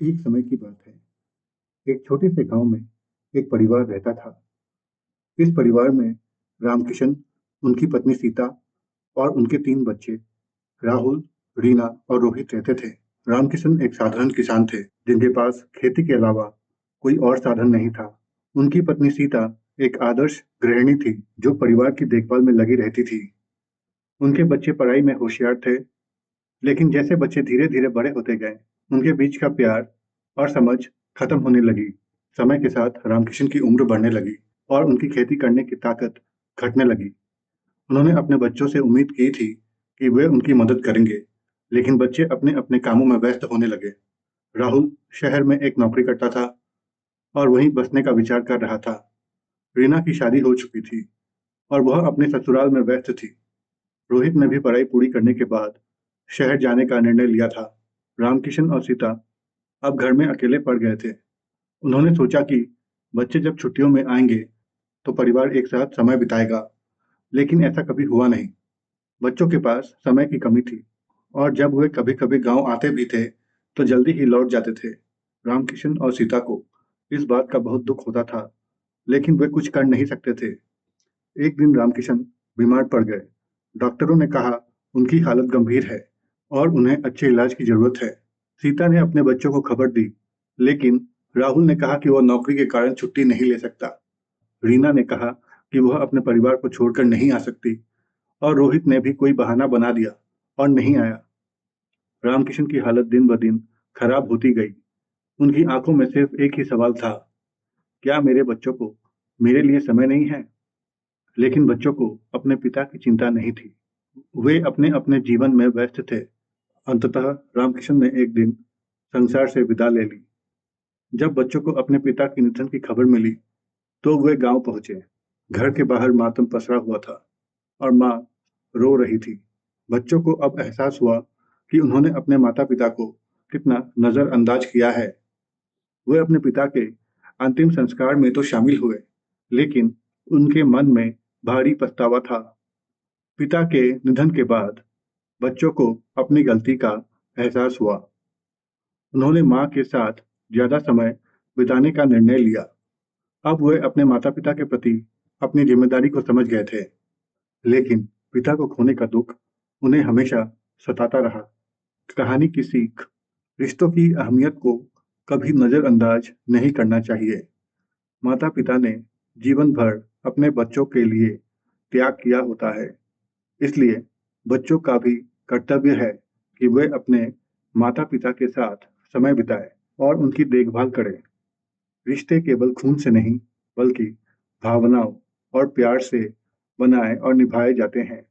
एक समय की बात है। एक छोटे से गांव में एक परिवार रहता था। इस परिवार में रामकिशन, उनकी पत्नी सीता और उनके 3 बच्चे राहुल, रीना और रोहित रहते थे। रामकिशन एक साधारण किसान थे, जिनके पास खेती के अलावा कोई और साधन नहीं था। उनकी पत्नी सीता एक आदर्श गृहिणी थी, जो परिवार की देखभाल में लगी रहती थी। उनके बच्चे पढ़ाई में होशियार थे, लेकिन जैसे बच्चे धीरे-धीरे बड़े होते गए, उनके बीच का प्यार और समझ खत्म होने लगी। समय के साथ रामकिशन की उम्र बढ़ने लगी और उनकी खेती करने की ताकत घटने लगी। उन्होंने अपने बच्चों से उम्मीद की थी कि वे उनकी मदद करेंगे, लेकिन बच्चे अपने-अपने कामों में व्यस्त होने लगे। राहुल शहर में एक नौकरी करता था और वहीं बसने का विचार कर रहा था। रीना की शादी हो चुकी थी और वह अपने ससुराल में व्यस्त थी। रोहित ने भी पढ़ाई पूरी करने के बाद शहर जाने का निर्णय लिया था। रामकिशन और सीता अब घर में अकेले पड़ गए थे। उन्होंने सोचा कि बच्चे जब छुट्टियों में आएंगे तो परिवार एक साथ समय बिताएगा, लेकिन ऐसा कभी हुआ नहीं। बच्चों के पास समय की कमी थी और जब वे कभी-कभी गांव आते भी थे, तो जल्दी ही लौट जाते थे। रामकिशन और सीता को इस बात का बहुत दुख होता था, लेकिन वे कुछ कर नहीं सकते थे। एक दिन रामकिशन बीमार पड़ गए। डॉक्टरों ने कहा उनकी हालत गंभीर है और उन्हें अच्छे इलाज की जरूरत है। सीता ने अपने बच्चों को खबर दी, लेकिन राहुल ने कहा कि वह नौकरी के कारण छुट्टी नहीं ले सकता। रीना ने कहा कि वह अपने परिवार को छोड़कर नहीं आ सकती और रोहित ने भी कोई बहाना बना दिया और नहीं आया। रामकिशन की हालत दिन ब दिन खराब होती गई। उनकी आंखों में सिर्फ एक ही सवाल था, क्या मेरे बच्चों को मेरे लिए समय नहीं है? लेकिन बच्चों को अपने पिता की चिंता नहीं थी। वे अपने-अपने जीवन में व्यस्त थे। अंततः रामकिशन ने एक दिन संसार से विदा ले ली। जब बच्चों को अपने पिता के निधन की खबर मिली, तो वे गांव पहुंचे। घर के बाहर मातम पसरा हुआ था और माँ रो रही थी। बच्चों को अब एहसास हुआ कि उन्होंने अपने माता-पिता को कितना नजरअंदाज किया है। वे अपने पिता के अंतिम संस्कार में तो शामिल हुए, लेकिन उनके मन में भारी पछतावा था। पिता के निधन के बाद बच्चों को अपनी गलती का एहसास हुआ। उन्होंने माँ के साथ ज्यादा समय बिताने का निर्णय लिया। अब वे अपने माता-पिता के प्रति अपनी जिम्मेदारी को समझ गए थे, लेकिन पिता को खोने का दुख उन्हें हमेशा सताता रहा। कहानी की सीख: रिश्तों की अहमियत को कभी नजरअंदाज नहीं करना चाहिए। माता-पिता ने जीवन भर अपने बच्चों के लिए त्याग किया होता है, इसलिए बच्चों का भी कर्तव्य है कि वे अपने माता-पिता के साथ समय बिताएं और उनकी देखभाल करें। रिश्ते केवल खून से नहीं, बल्कि भावनाओं और प्यार से बनाए और निभाए जाते हैं।